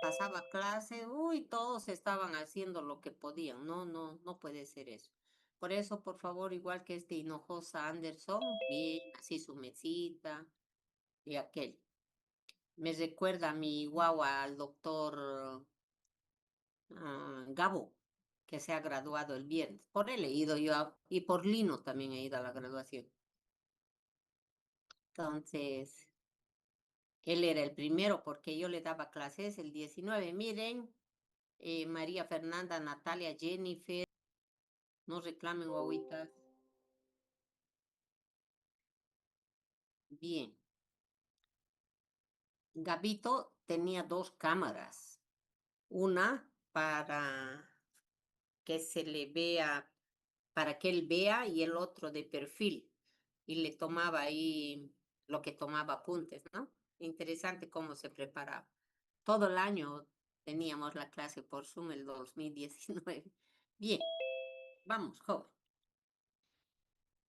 pasaba clase, uy, todos estaban haciendo lo que podían. No, no, no puede ser eso. Por eso, por favor, igual que este Hinojosa Anderson, bien, así su mesita y aquel. Me recuerda a mi guagua al doctor Gabo, que se ha graduado el viernes. Por él he ido yo y por Lino también he ido a la graduación. Entonces, él era el primero porque yo le daba clases el 19. Miren, María Fernanda, Natalia, Jennifer, no reclamen guaguitas. Bien. Gabito tenía dos cámaras. Una para que se le vea, para que él vea y el otro de perfil. Y le tomaba ahí lo que tomaba apuntes, ¿no? Interesante cómo se preparaba. Todo el año teníamos la clase por Zoom el 2019. Bien, vamos, joven.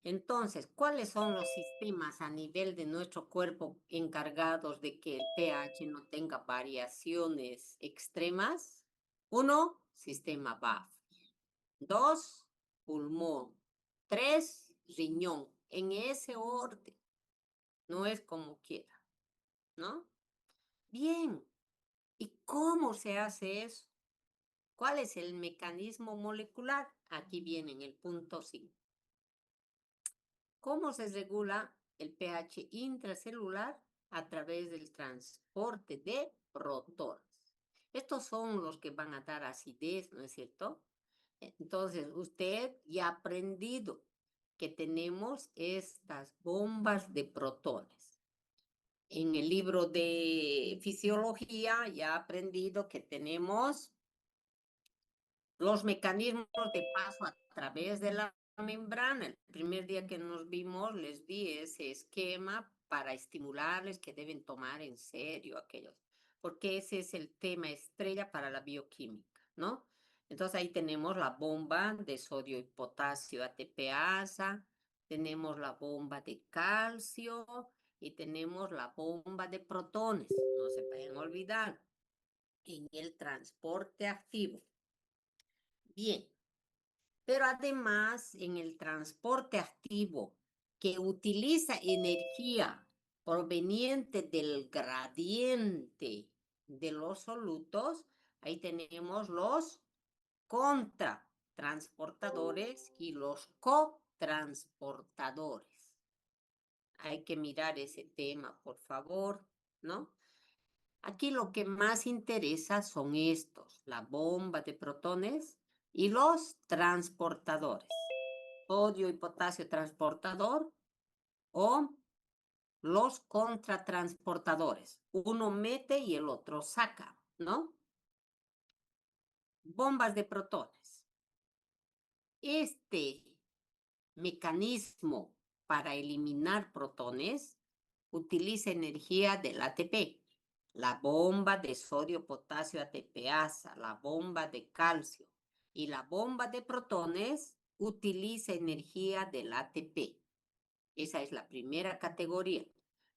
Entonces, ¿cuáles son los sistemas a nivel de nuestro cuerpo encargados de que el pH no tenga variaciones extremas? Uno, sistema BAF. Dos, pulmón. Tres, riñón. En ese orden. No es como quiera, ¿no? Bien. ¿Y cómo se hace eso? ¿Cuál es el mecanismo molecular? Aquí viene en el punto 5. ¿Cómo se regula el pH intracelular? A través del transporte de protones. Estos son los que van a dar acidez, ¿no es cierto? Entonces, usted ya ha aprendido que tenemos estas bombas de protones. En el libro de fisiología ya ha aprendido que tenemos los mecanismos de paso a través de la membrana. El primer día que nos vimos les di ese esquema para estimularles que deben tomar en serio aquellos, porque ese es el tema estrella para la bioquímica, ¿no? Entonces ahí tenemos la bomba de sodio y potasio ATPasa, tenemos la bomba de calcio y tenemos la bomba de protones, no se pueden olvidar, en el transporte activo. Bien, pero además en el transporte activo que utiliza energía proveniente del gradiente de los solutos, ahí tenemos los contratransportadores y los cotransportadores. Hay que mirar ese tema, por favor, ¿no? Aquí lo que más interesa son estos, la bomba de protones y los transportadores. Sodio y potasio transportador o los contratransportadores. Uno mete y el otro saca, ¿no? Bombas de protones. Este mecanismo para eliminar protones utiliza energía del ATP. La bomba de sodio, potasio, ATPasa, la bomba de calcio y la bomba de protones utiliza energía del ATP. Esa es la primera categoría.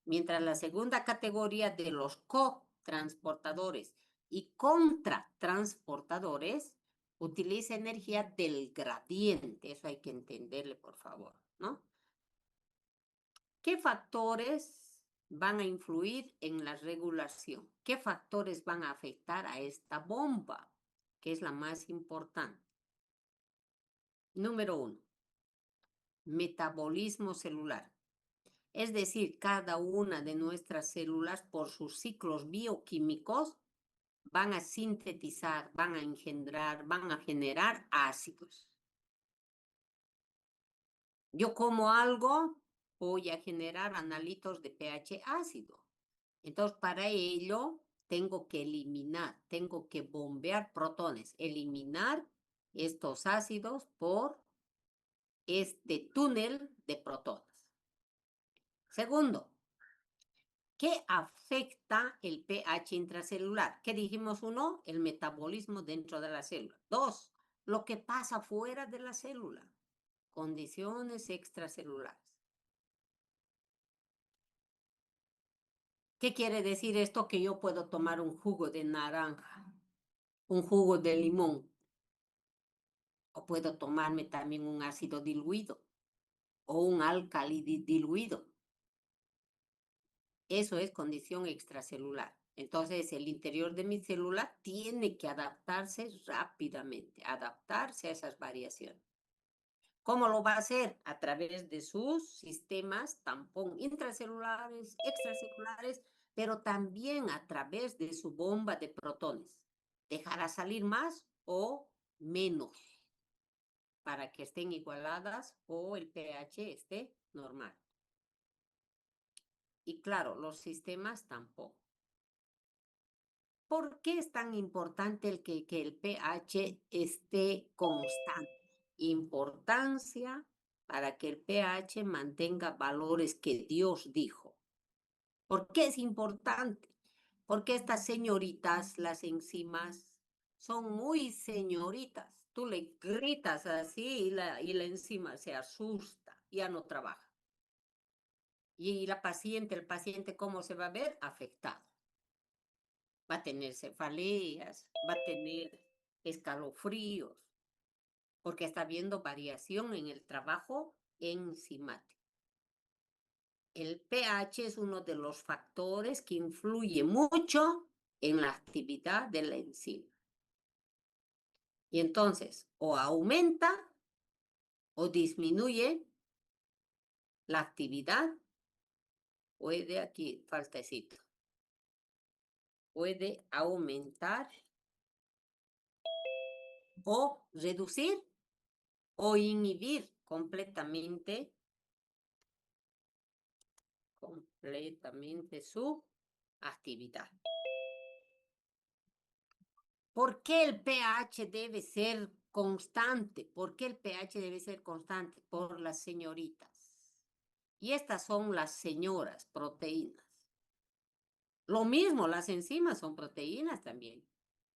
Mientras la segunda categoría de los cotransportadores y contratransportadores utiliza energía del gradiente. Eso hay que entenderle, por favor, ¿no? ¿Qué factores van a influir en la regulación? ¿Qué factores van a afectar a esta bomba, que es la más importante? Número 1, metabolismo celular. Es decir, cada una de nuestras células, por sus ciclos bioquímicos, van a sintetizar, van a engendrar, van a generar ácidos. Yo como algo, voy a generar analitos de pH ácido. Entonces, para ello, tengo que eliminar, tengo que bombear protones, eliminar estos ácidos por este túnel de protones. Segundo, ¿qué afecta el pH intracelular? ¿Qué dijimos? Uno, el metabolismo dentro de la célula. Dos, lo que pasa fuera de la célula, condiciones extracelulares. ¿Qué quiere decir esto? Que yo puedo tomar un jugo de naranja, un jugo de limón, o puedo tomarme también un ácido diluido o un álcali diluido. Eso es condición extracelular. Entonces, el interior de mi célula tiene que adaptarse rápidamente, adaptarse a esas variaciones. ¿Cómo lo va a hacer? A través de sus sistemas tampón intracelulares, extracelulares, pero también a través de su bomba de protones. Dejará salir más o menos para que estén igualadas o el pH esté normal. Y claro, los sistemas tampoco. ¿Por qué es tan importante que el pH esté constante? Importancia para que el pH mantenga valores que Dios dijo. ¿Por qué es importante? Porque estas señoritas, las enzimas, son muy señoritas. Tú le gritas así y la enzima se asusta, ya no trabaja. Y el paciente, ¿cómo se va a ver? Afectado. Va a tener cefaleas, va a tener escalofríos, porque está habiendo variación en el trabajo enzimático. El pH es uno de los factores que influye mucho en la actividad de la enzima. Y entonces, o aumenta o disminuye la actividad, puede, aquí falta cito, puede aumentar o reducir o inhibir completamente su actividad. ¿Por qué el pH debe ser constante? ¿Por qué el pH debe ser constante? Por las señoritas. Y estas son las señoras proteínas. Lo mismo, las enzimas son proteínas también.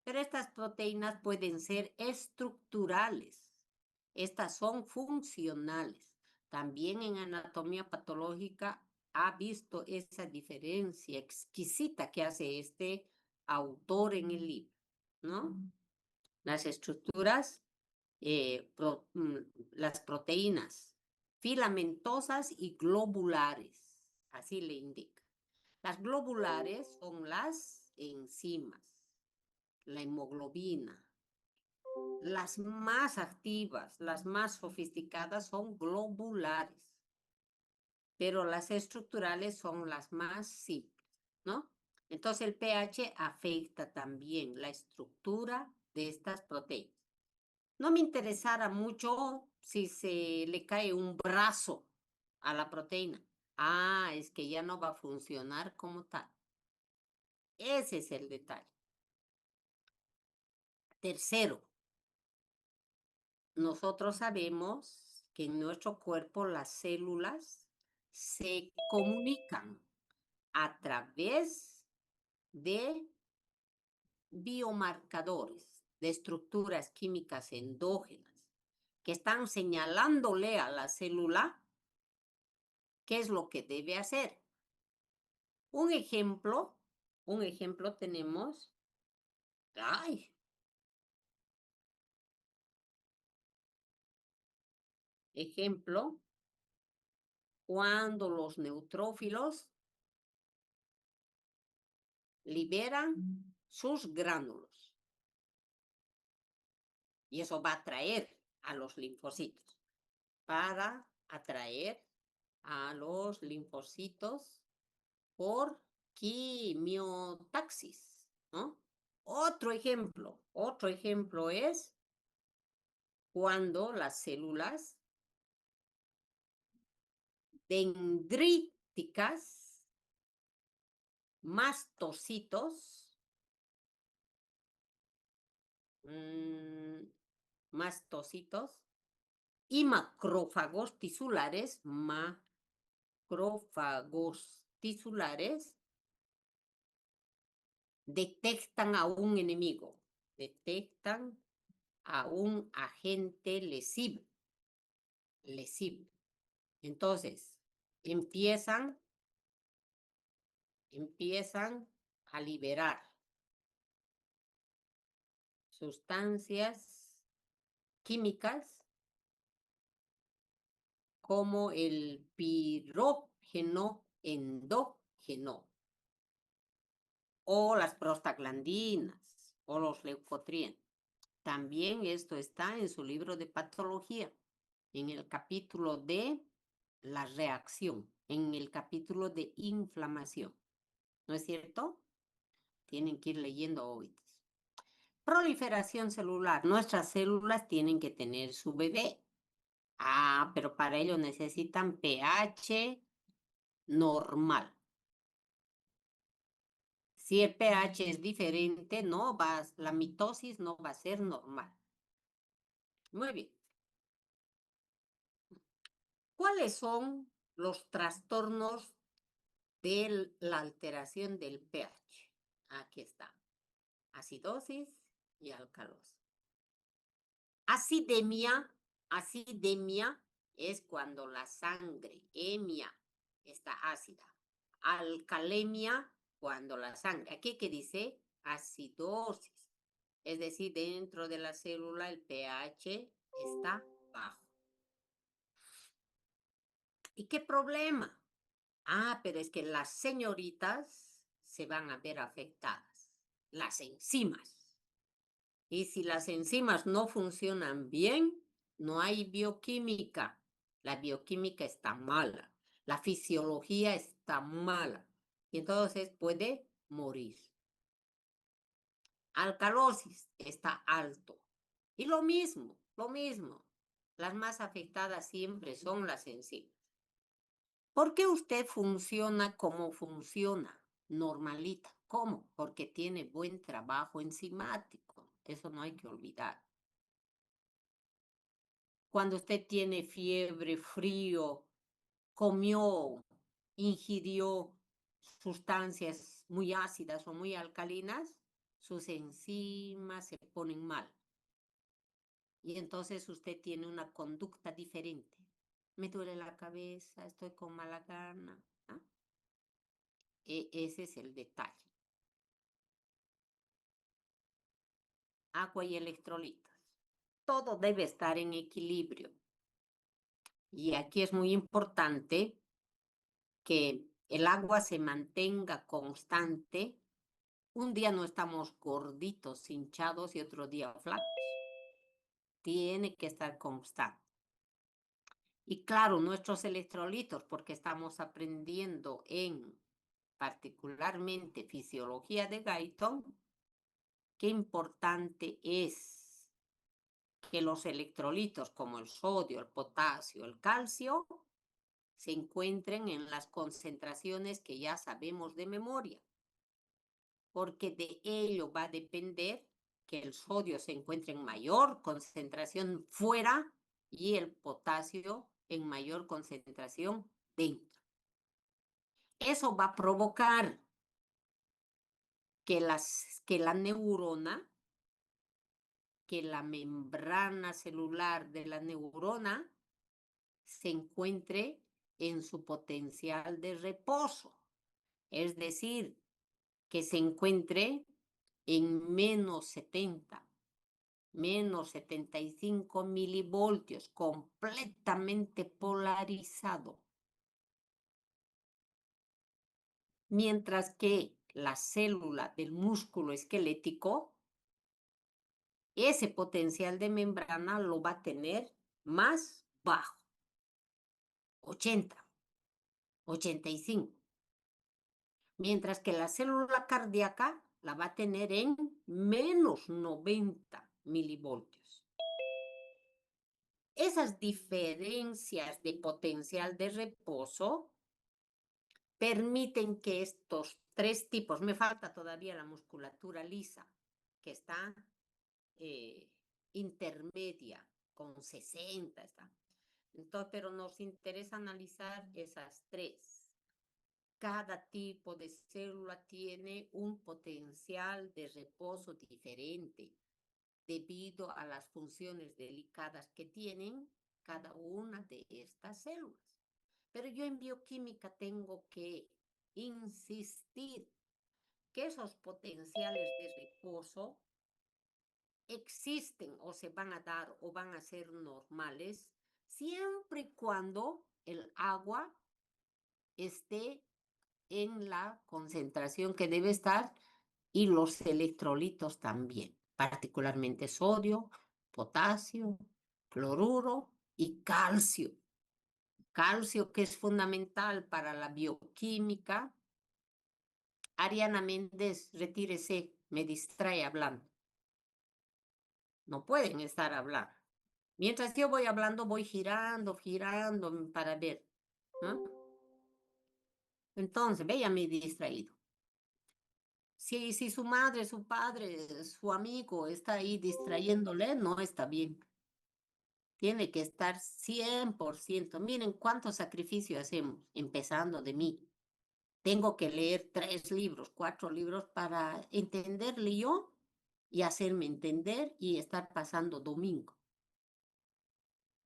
Pero estas proteínas pueden ser estructurales. Estas son funcionales. También en anatomía patológica ha visto esa diferencia exquisita que hace este autor en el libro, ¿no? Las estructuras, las proteínas filamentosas y globulares, así le indica. Las globulares son las enzimas, la hemoglobina. Las más activas, las más sofisticadas son globulares, pero las estructurales son las más simples, ¿no? Entonces el pH afecta también la estructura de estas proteínas. No me interesara mucho si se le cae un brazo a la proteína. Ah, es que ya no va a funcionar como tal. Ese es el detalle. Tercero, nosotros sabemos que en nuestro cuerpo las células se comunican a través de biomarcadores, de estructuras químicas endógenas, que están señalándole a la célula qué es lo que debe hacer. Un ejemplo tenemos, ejemplo, cuando los neutrófilos liberan sus gránulos. Y eso va a atraer a los linfocitos. Para atraer a los linfocitos por quimiotaxis, ¿no? Otro ejemplo es cuando las células dendríticas, mastocitos, mastocitos y macrófagos tisulares, detectan a un enemigo, detectan a un agente lesivo. Entonces, empiezan empiezan a liberar sustancias químicas como el pirógeno endógeno o las prostaglandinas o los leucotrienes. También esto está en su libro de patología, en el capítulo de la reacción, en el capítulo de inflamación. ¿No es cierto? Tienen que ir leyendo hoy. Proliferación celular. Nuestras células tienen que tener su bebé. Ah, pero para ello necesitan pH normal. Si el pH es diferente, la mitosis no va a ser normal. Muy bien. ¿Cuáles son los trastornos de la alteración del pH? Aquí está. Acidosis y alcalosis. Acidemia es cuando la sangre, hemia, está ácida. Alcalemia, cuando la sangre, aquí que dice acidosis, es decir, dentro de la célula el pH está bajo. ¿Y qué problema? Ah, pero es que las señoritas se van a ver afectadas, las enzimas. Y si las enzimas no funcionan bien, no hay bioquímica. La bioquímica está mala, la fisiología está mala. Y entonces puede morir. Alcalosis está alto. Y lo mismo. Las más afectadas siempre son las enzimas. ¿Por qué usted funciona como funciona? Normalita. ¿Cómo? Porque tiene buen trabajo enzimático. Eso no hay que olvidar. Cuando usted tiene fiebre, frío, comió, ingirió sustancias muy ácidas o muy alcalinas, sus enzimas se ponen mal. Y entonces usted tiene una conducta diferente. Me duele la cabeza, estoy con mala gana. ¿Ah? Ese es el detalle. Agua y electrolitos. Todo debe estar en equilibrio. Y aquí es muy importante que el agua se mantenga constante. Un día no estamos gorditos, hinchados y otro día flacos. Tiene que estar constante. Y claro, nuestros electrolitos, porque estamos aprendiendo en particularmente fisiología de Guyton, qué importante es que los electrolitos como el sodio, el potasio, el calcio, se encuentren en las concentraciones que ya sabemos de memoria, porque de ello va a depender que el sodio se encuentre en mayor concentración fuera y el potasio en mayor concentración dentro. Eso va a provocar que la neurona, que la membrana celular de la neurona se encuentre en su potencial de reposo. Es decir, que se encuentre en menos 75 milivoltios, completamente polarizado. Mientras que la célula del músculo esquelético, ese potencial de membrana lo va a tener más bajo, 80, 85. Mientras que la célula cardíaca la va a tener en menos 90 milivoltios. Esas diferencias de potencial de reposo permiten que estos tres tipos, me falta todavía la musculatura lisa, que está intermedia, con 60 está. Entonces, pero nos interesa analizar esas tres. Cada tipo de célula tiene un potencial de reposo diferente debido a las funciones delicadas que tienen cada una de estas células. Pero yo en bioquímica tengo que insistir que esos potenciales de reposo existen o se van a dar o van a ser normales siempre y cuando el agua esté en la concentración que debe estar y los electrolitos también, particularmente sodio, potasio, cloruro y calcio. Calcio que es fundamental para la bioquímica. Ariana Méndez, retírese, me distrae hablando. No pueden estar hablando. Mientras yo voy hablando, voy girando para ver. ¿No? Entonces, véame distraído. Si su madre, su padre, su amigo está ahí distrayéndole, no está bien. Tiene que estar 100%. Miren cuánto sacrificio hacemos, empezando de mí. Tengo que leer 3 libros, 4 libros para entenderle yo y hacerme entender y estar pasando domingo.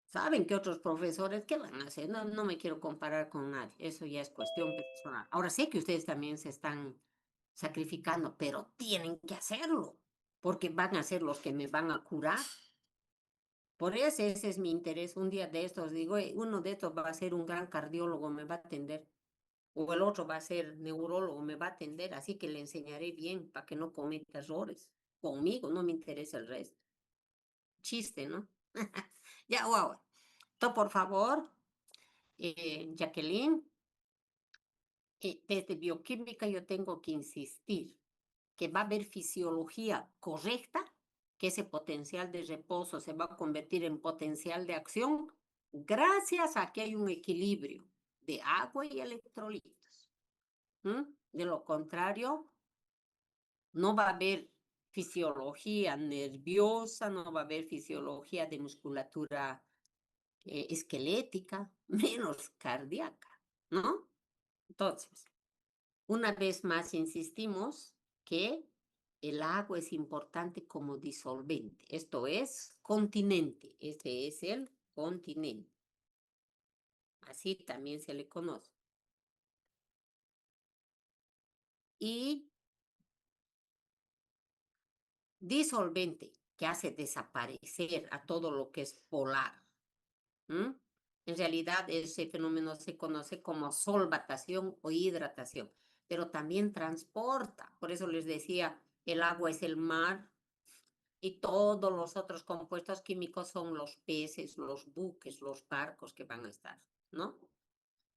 ¿Saben que otros profesores qué van a hacer? No, no me quiero comparar con nadie, eso ya es cuestión personal. Ahora sé que ustedes también se están sacrificando, pero tienen que hacerlo, porque van a ser los que me van a curar. Por eso ese es mi interés. Un día de estos digo, uno de estos va a ser un gran cardiólogo, me va a atender. O el otro va a ser neurólogo, me va a atender, así que le enseñaré bien para que no cometa errores. Conmigo no me interesa el resto. Chiste, ¿no? Ya, wow. Entonces, por favor, Jacqueline, desde bioquímica yo tengo que insistir que va a haber fisiología correcta, que ese potencial de reposo se va a convertir en potencial de acción gracias a que hay un equilibrio de agua y electrolitos. De lo contrario, no va a haber fisiología nerviosa, no va a haber fisiología de musculatura esquelética, menos cardíaca, ¿no? Entonces, una vez más insistimos que el agua es importante como disolvente. Esto es continente. Este es el continente. Así también se le conoce. Y disolvente, que hace desaparecer a todo lo que es polar. En realidad, ese fenómeno se conoce como solvatación o hidratación, pero también transporta. Por eso les decía, el agua es el mar y todos los otros compuestos químicos son los peces, los buques, los barcos que van a estar, ¿no?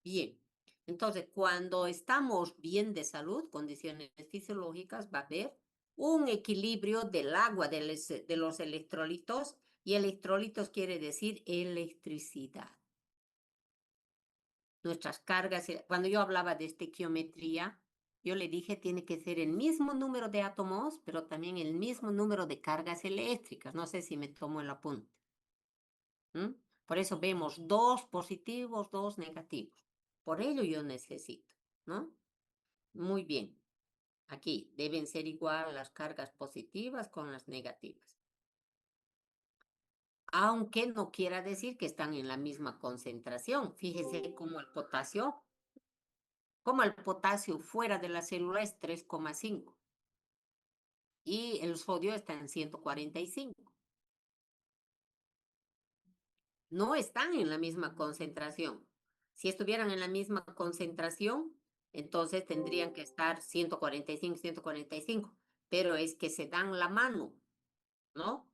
Bien. Entonces, cuando estamos bien de salud, condiciones fisiológicas, va a haber un equilibrio del agua, de los electrolitos, y electrolitos quiere decir electricidad. Nuestras cargas, cuando yo hablaba de estequiometría, yo le dije tiene que ser el mismo número de átomos, pero también el mismo número de cargas eléctricas. No sé si me tomo el apunte. Por eso vemos 2 positivos, 2 negativos. Por ello yo necesito, ¿no? Muy bien. Aquí deben ser igual las cargas positivas con las negativas. Aunque no quiera decir que están en la misma concentración. Fíjese cómo el potasio fuera de la célula es 3,5 y el sodio está en 145. No están en la misma concentración. Si estuvieran en la misma concentración, entonces tendrían que estar 145, 145. Pero es que se dan la mano, ¿no?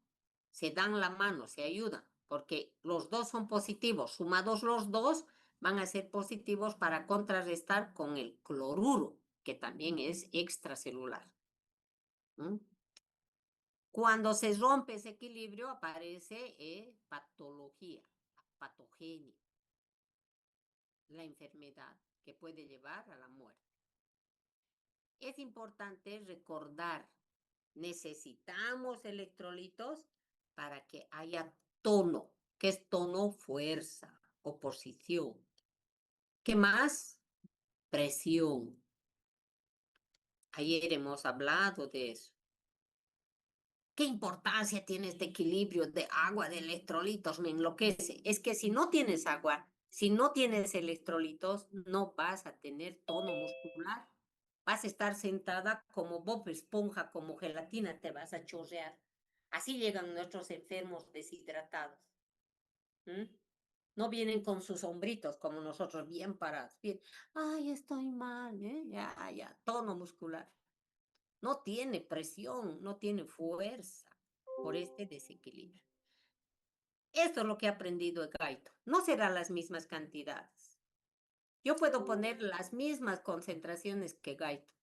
Se dan la mano, se ayudan, porque los dos son positivos. Sumados los dos van a ser positivos para contrarrestar con el cloruro, que también es extracelular. Cuando se rompe ese equilibrio aparece patología, patogenia, la enfermedad que puede llevar a la muerte. Es importante recordar, necesitamos electrolitos para que haya tono. ¿Qué es tono? Fuerza, oposición. ¿Qué más? Presión. Ayer hemos hablado de eso. ¿Qué importancia tiene este equilibrio de agua, de electrolitos? Me enloquece. Es que si no tienes agua, Si no tienes electrolitos, no vas a tener tono muscular. Vas a estar sentada como Bob Esponja, como gelatina, te vas a chorrear. Así llegan nuestros enfermos deshidratados. ¿Mm? No vienen con sus hombritos como nosotros, bien parados. Bien, ay, estoy mal, ¿eh? Ya, ya, tono muscular. No tiene presión, no tiene fuerza por este desequilibrio. Esto es lo que he aprendido de Gaito. No serán las mismas cantidades. Yo puedo poner las mismas concentraciones que Gaito,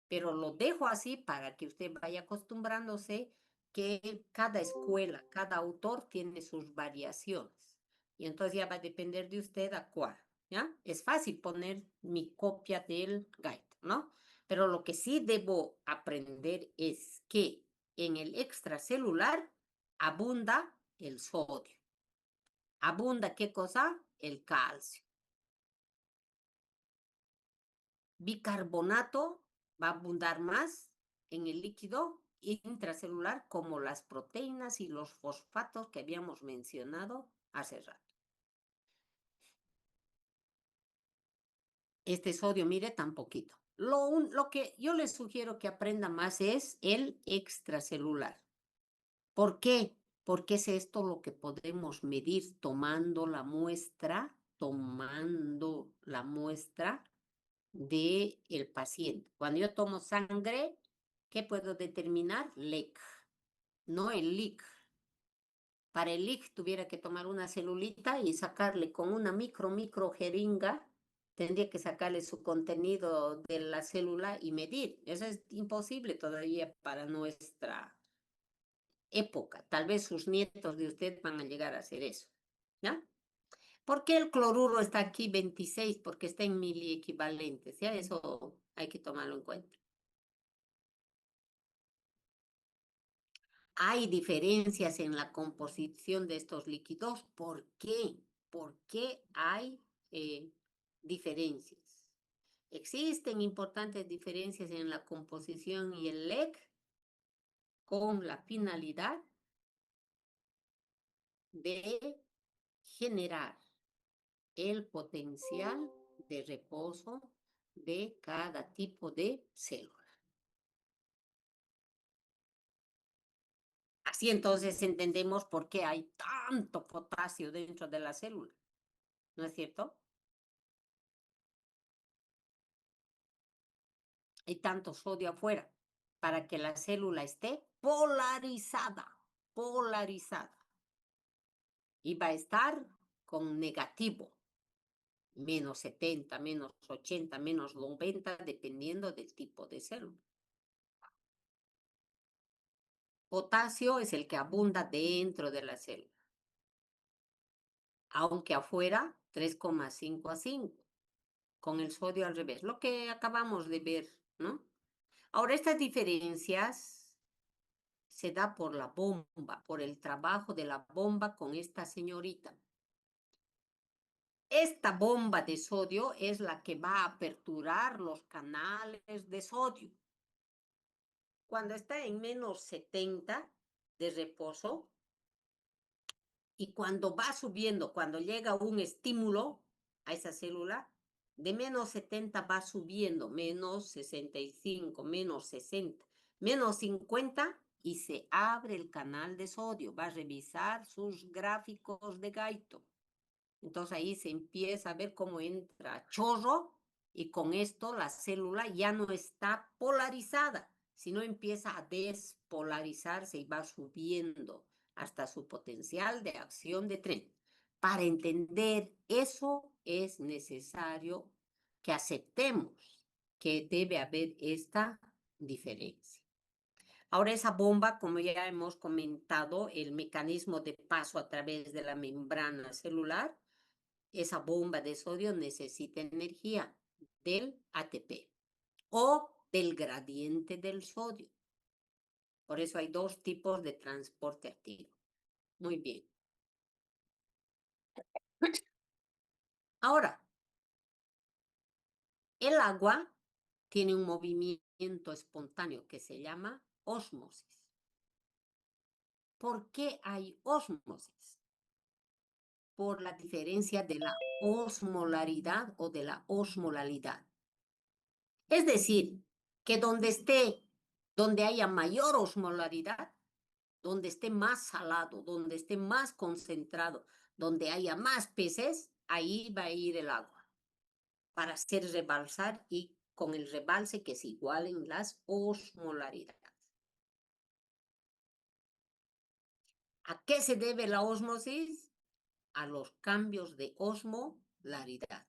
pero lo dejo así para que usted vaya acostumbrándose que cada escuela, cada autor tiene sus variaciones. Y entonces ya va a depender de usted a cuál, ¿ya? Es fácil poner mi copia del Gaito, ¿no? Pero lo que sí debo aprender es que en el extracelular abunda el sodio. ¿Abunda qué cosa? El calcio. Bicarbonato va a abundar más en el líquido intracelular como las proteínas y los fosfatos que habíamos mencionado hace rato. Este sodio, mire, tan poquito. Lo que yo les sugiero que aprenda más es el extracelular. ¿Por qué? Porque es esto lo que podemos medir tomando la muestra del paciente. Cuando yo tomo sangre, ¿qué puedo determinar? LEC, no el LIC. Para el LIC tuviera que tomar una celulita y sacarle con una micro jeringa, tendría que sacarle su contenido de la célula y medir. Eso es imposible todavía para nuestra época. Tal vez sus nietos de usted van a llegar a hacer eso. ¿Ya? ¿Por qué el cloruro está aquí 26? Porque está en miliequivalentes. ¿Ya? Eso hay que tomarlo en cuenta. Hay diferencias en la composición de estos líquidos. ¿Por qué? ¿Por qué hay diferencias? Existen importantes diferencias en la composición y el LEC con la finalidad de generar el potencial de reposo de cada tipo de célula. Así entonces entendemos por qué hay tanto potasio dentro de la célula, ¿no es cierto? Hay tanto sodio afuera para que la célula esté polarizada. Y va a estar con negativo, menos 70, menos 80, menos 90, dependiendo del tipo de célula. Potasio es el que abunda dentro de la célula, aunque afuera 3,5 a 5, con el sodio al revés, lo que acabamos de ver, ¿no? Ahora, estas diferencias se da por la bomba, por el trabajo de la bomba con esta señorita. Esta bomba de sodio es la que va a aperturar los canales de sodio. Cuando está en menos 70 de reposo y cuando va subiendo, cuando llega un estímulo a esa célula, de menos 70 va subiendo, menos 65, menos 60, menos 50 y se abre el canal de sodio. Va a revisar sus gráficos de Gaito. Entonces ahí se empieza a ver cómo entra chorro y con esto la célula ya no está polarizada, sino empieza a despolarizarse y va subiendo hasta su potencial de acción de tren. Para entender eso es necesario que aceptemos que debe haber esta diferencia. Ahora esa bomba, como ya hemos comentado, el mecanismo de paso a través de la membrana celular, esa bomba de sodio necesita energía del ATP o del gradiente del sodio. Por eso hay dos tipos de transporte activo. Muy bien. Ahora, el agua tiene un movimiento espontáneo que se llama ósmosis. ¿Por qué hay ósmosis? por la diferencia de la osmolaridad o de la osmolalidad. Es decir, que donde haya mayor osmolaridad, donde esté más salado, donde esté más concentrado, donde haya más peces, ahí va a ir el agua para hacer rebalsar y con el rebalse que se igualen las osmolaridades. ¿A qué se debe la ósmosis? A los cambios de osmolaridad.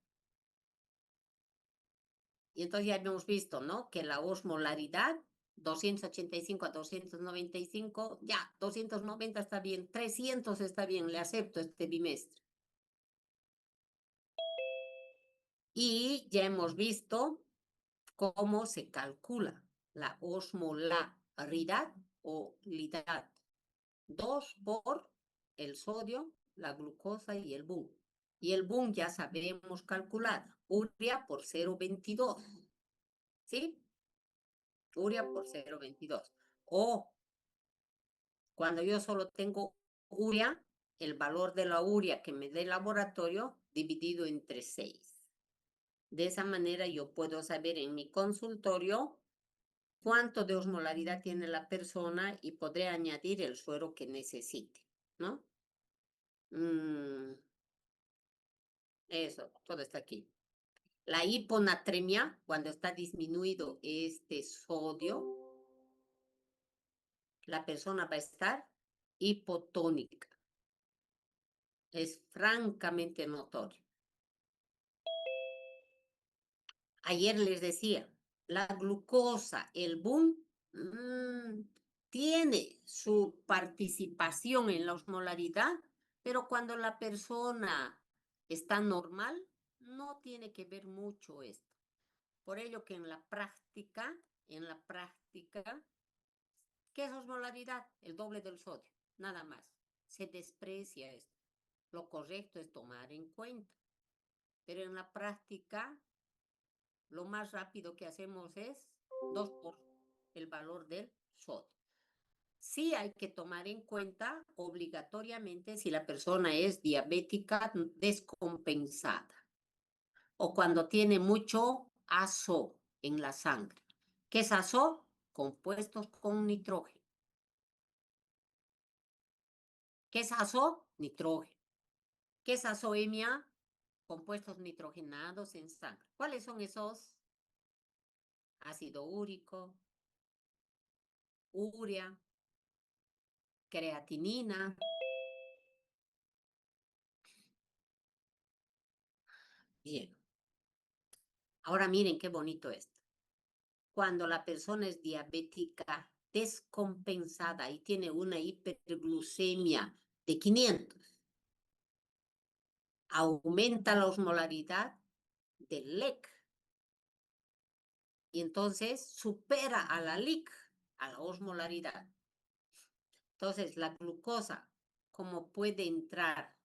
Y entonces ya hemos visto, ¿no? Que la osmolaridad, 285 a 295, ya, 290 está bien, 300 está bien, le acepto este bimestre. Y ya hemos visto cómo se calcula la osmolaridad o lidad. 2 por el sodio, la glucosa y el BUN. Y el BUN ya sabemos calcular, urea por 0,22. ¿Sí? Urea por 0,22. O cuando yo solo tengo urea, el valor de la urea que me dé el laboratorio dividido entre 6. De esa manera yo puedo saber en mi consultorio cuánto de osmolaridad tiene la persona y podré añadir el suero que necesite, ¿no? Eso, todo está aquí. La hiponatremia, cuando está disminuido este sodio, la persona va a estar hipotónica. Es francamente notorio. Ayer les decía, la glucosa, el BUN, tiene su participación en la osmolaridad, pero cuando la persona está normal, no tiene que ver mucho esto. Por ello que en la práctica, ¿qué es osmolaridad? El doble del sodio, nada más. Se desprecia esto. Lo correcto es tomar en cuenta. Pero en la práctica, lo más rápido que hacemos es 2 por el valor del sodio. Sí hay que tomar en cuenta obligatoriamente si la persona es diabética descompensada o cuando tiene mucho azo en la sangre. ¿Qué es azo? Compuestos con nitrógeno. ¿Qué es azo? Nitrógeno. ¿Qué es azoemia? Compuestos nitrogenados en sangre. ¿Cuáles son esos? Ácido úrico, urea, creatinina. Bien. Ahora miren qué bonito esto. Cuando la persona es diabética descompensada y tiene una hiperglucemia de 500, aumenta la osmolaridad del LEC y entonces supera a la LIC, a la osmolaridad. Entonces, la glucosa, como puede entrar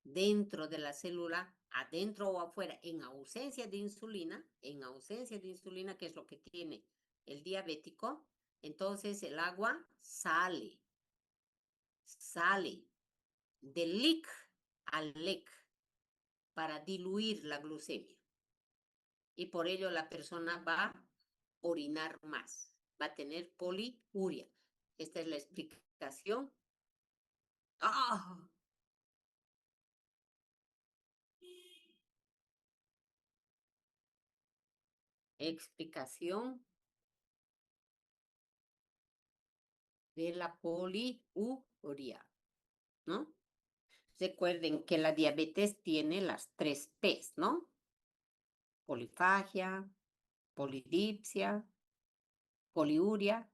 dentro de la célula, adentro o afuera, en ausencia de insulina, que es lo que tiene el diabético, entonces el agua sale del LIC al LEC para diluir la glucemia. Y por ello la persona va a orinar más, va a tener poliuria. Esta es la explicación. ¡Ah! Explicación de la poliuria, ¿no? Recuerden que la diabetes tiene las 3 P's, ¿no? Polifagia, polidipsia, poliuria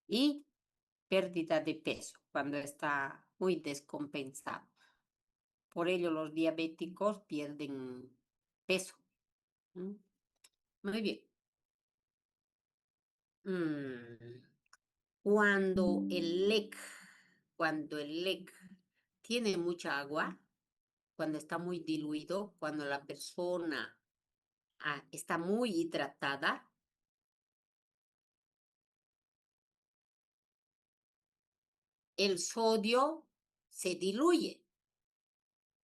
y pérdida de peso cuando está muy descompensado. Por ello los diabéticos pierden peso. Muy bien. Cuando el LEC tiene mucha agua, cuando está muy diluido, cuando la persona está muy hidratada, el sodio se diluye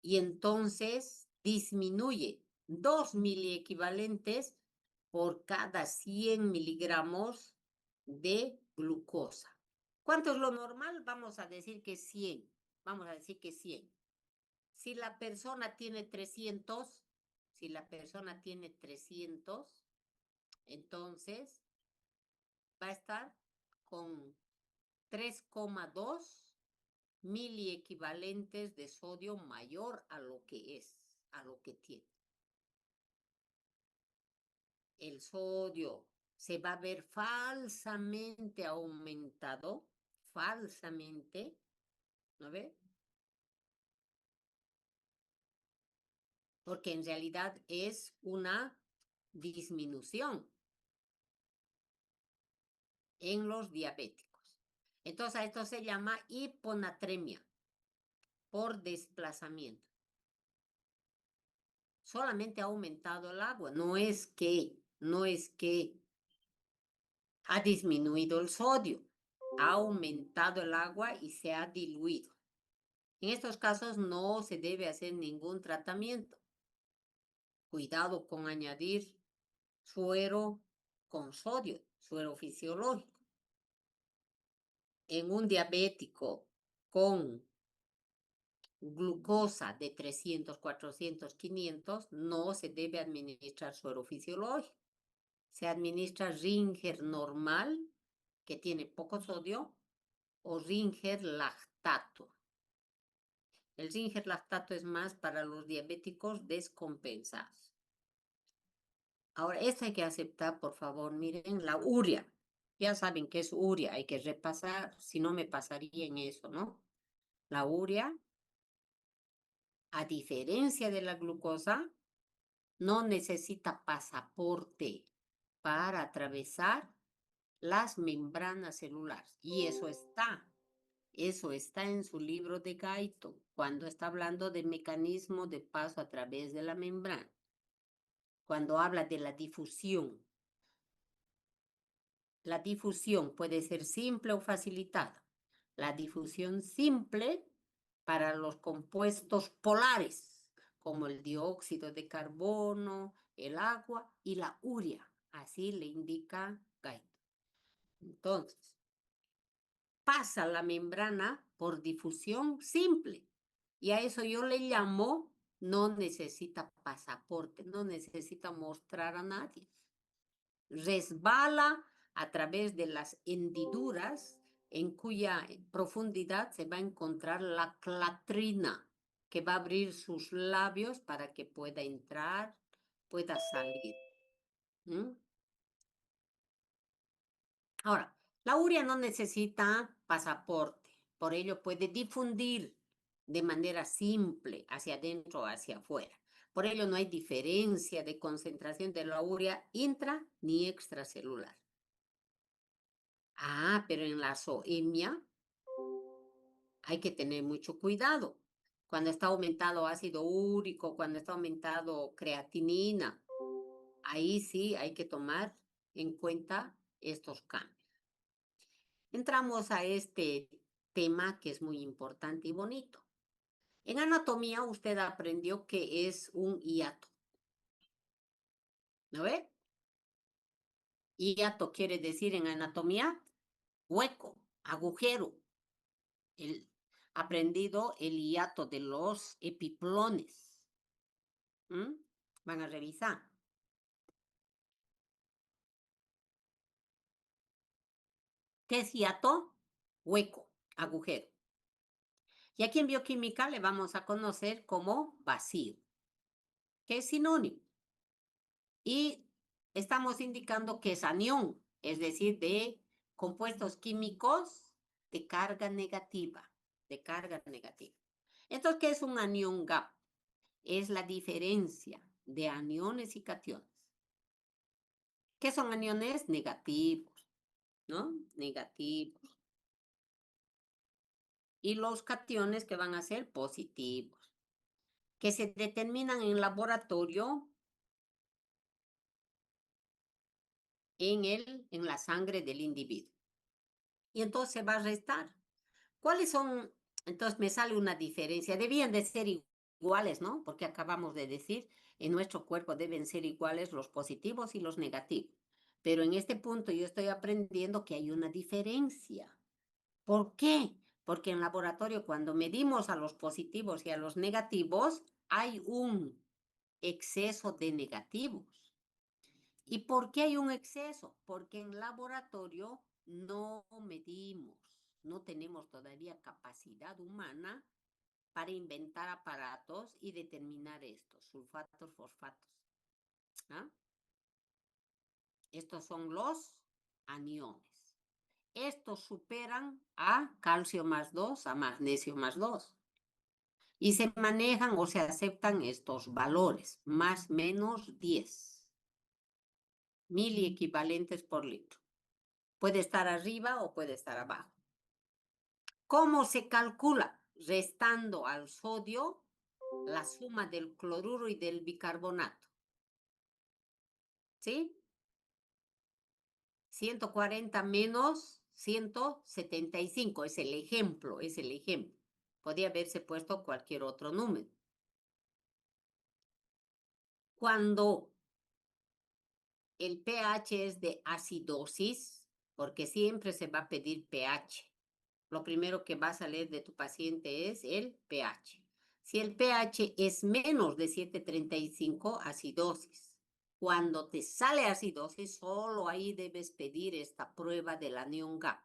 y entonces disminuye 2 miliequivalentes por cada 100 miligramos de glucosa. ¿Cuánto es lo normal? Vamos a decir que 100. Vamos a decir que 100. Si la persona tiene 300, si la persona tiene 300, entonces va a estar con 3,2 miliequivalentes de sodio mayor a lo que es, a lo que tiene. El sodio se va a ver falsamente aumentado, falsamente, ¿no ve? Porque en realidad es una disminución en los diabéticos. Entonces, esto se llama hiponatremia por desplazamiento. Solamente ha aumentado el agua, no es que ha disminuido el sodio, ha aumentado el agua y se ha diluido. En estos casos no se debe hacer ningún tratamiento. Cuidado con añadir suero con sodio, suero fisiológico. En un diabético con glucosa de 300, 400, 500, no se debe administrar suero fisiológico. Se administra Ringer normal, que tiene poco sodio, o Ringer lactato. El Ringer lactato es más para los diabéticos descompensados. Ahora, esto hay que aceptar, por favor. Miren, la urea. Ya saben qué es urea, hay que repasar, si no me pasaría en eso, ¿no? La urea, a diferencia de la glucosa, no necesita pasaporte para atravesar las membranas celulares. Y eso está en su libro de Guyton, cuando está hablando de mecanismo de paso a través de la membrana, cuando habla de la difusión. La difusión puede ser simple o facilitada. La difusión simple para los compuestos polares, como el dióxido de carbono, el agua y la urea. Así le indica Guyton. Entonces, pasa la membrana por difusión simple. Y a eso yo le llamo, no necesita pasaporte, no necesita mostrar a nadie. Resbala a través de las hendiduras en cuya profundidad se va a encontrar la clatrina, que va a abrir sus labios para que pueda entrar, pueda salir. ¿Mm? Ahora, la urea no necesita pasaporte, por ello puede difundir de manera simple hacia adentro o hacia afuera. Por ello no hay diferencia de concentración de la urea intra ni extracelular. Ah, pero en la zoemia hay que tener mucho cuidado. Cuando está aumentado ácido úrico, cuando está aumentado creatinina, ahí sí hay que tomar en cuenta estos cambios. Entramos a este tema que es muy importante y bonito. En anatomía usted aprendió que es un hiato. ¿No ve? Hiato quiere decir en anatomía hueco, agujero. Aprendido el hiato de los epiplones. ¿Mm? Van a revisar. ¿Qué es hiato? Hueco, agujero. Y aquí en bioquímica le vamos a conocer como vacío, que es sinónimo. Y estamos indicando que es anión, es decir, de compuestos químicos de carga negativa, de carga negativa. Entonces, ¿qué es un anión gap? Es la diferencia de aniones y cationes. ¿Qué son aniones? Negativos, ¿no? Negativos. Y los cationes que van a ser positivos, que se determinan en laboratorio en la sangre del individuo. Y entonces se va a restar. ¿Cuáles son Entonces me sale una diferencia. Debían de ser iguales, ¿no? Porque acabamos de decir, en nuestro cuerpo deben ser iguales los positivos y los negativos. Pero en este punto yo estoy aprendiendo que hay una diferencia. ¿Por qué? Porque en laboratorio cuando medimos a los positivos y a los negativos, hay un exceso de negativos. ¿Y por qué hay un exceso? Porque en laboratorio no medimos, no tenemos todavía capacidad humana para inventar aparatos y determinar estos, sulfatos, fosfatos. ¿Ah? Estos son los aniones. Estos superan a calcio más 2, a magnesio más 2. Y se manejan o se aceptan estos valores, más menos 10 miliequivalentes por litro. Puede estar arriba o puede estar abajo. ¿Cómo se calcula? Restando al sodio la suma del cloruro y del bicarbonato. ¿Sí? 140 menos 175 es el ejemplo, es el ejemplo. Podría haberse puesto cualquier otro número. Cuando el pH es de acidosis, porque siempre se va a pedir pH. Lo primero que va a salir de tu paciente es el pH. Si el pH es menos de 7,35, acidosis. Cuando te sale acidosis, solo ahí debes pedir esta prueba del anión GAP.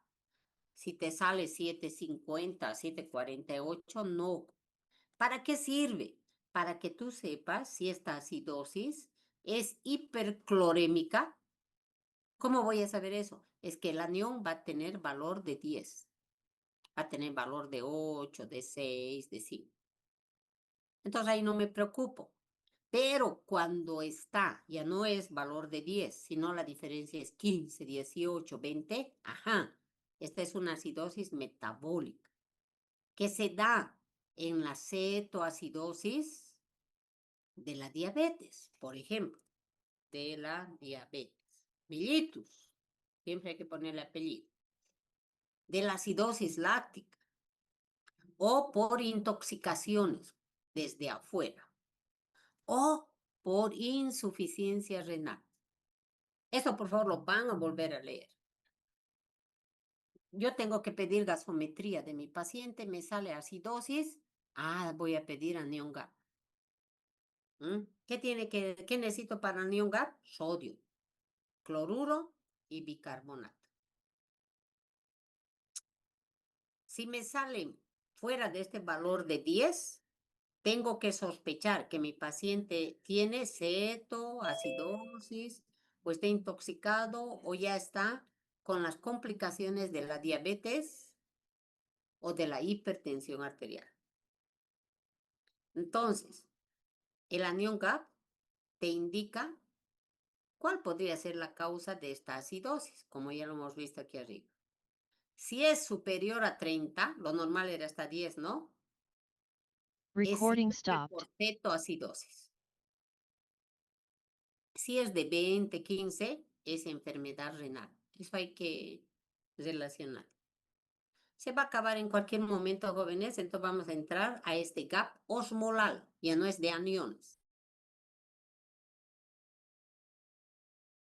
Si te sale 7,50, 7,48, no. ¿Para qué sirve? Para que tú sepas si esta acidosis es hiperclorémica. ¿Cómo voy a saber eso? Es que el anión va a tener valor de 10, va a tener valor de 8, de 6, de 5. Entonces ahí no me preocupo. Pero cuando está, ya no es valor de 10, sino la diferencia es 15, 18, 20, ajá, esta es una acidosis metabólica que se da en la cetoacidosis de la diabetes, por ejemplo, de la diabetes. Mellitus, siempre hay que ponerle apellido. De la acidosis láctica o por intoxicaciones desde afuera o por insuficiencia renal. Eso, por favor, lo van a volver a leer. Yo tengo que pedir gasometría de mi paciente, me sale acidosis, voy a pedir anión GAP. ¿Qué necesito para anión GAP? Sodio, cloruro y bicarbonato. Si me salen fuera de este valor de 10, tengo que sospechar que mi paciente tiene cetoacidosis o está intoxicado o ya está con las complicaciones de la diabetes o de la hipertensión arterial. Entonces, el anión GAP te indica cuál podría ser la causa de esta acidosis, como ya lo hemos visto aquí arriba. Si es superior a 30, lo normal era hasta 10, ¿no? Recording Es siempre por stopped. cetoacidosis. Si es de 20, 15, es enfermedad renal. Eso hay que relacionar. Se va a acabar en cualquier momento, jóvenes, entonces vamos a entrar a este GAP osmolar, ya no es de aniones.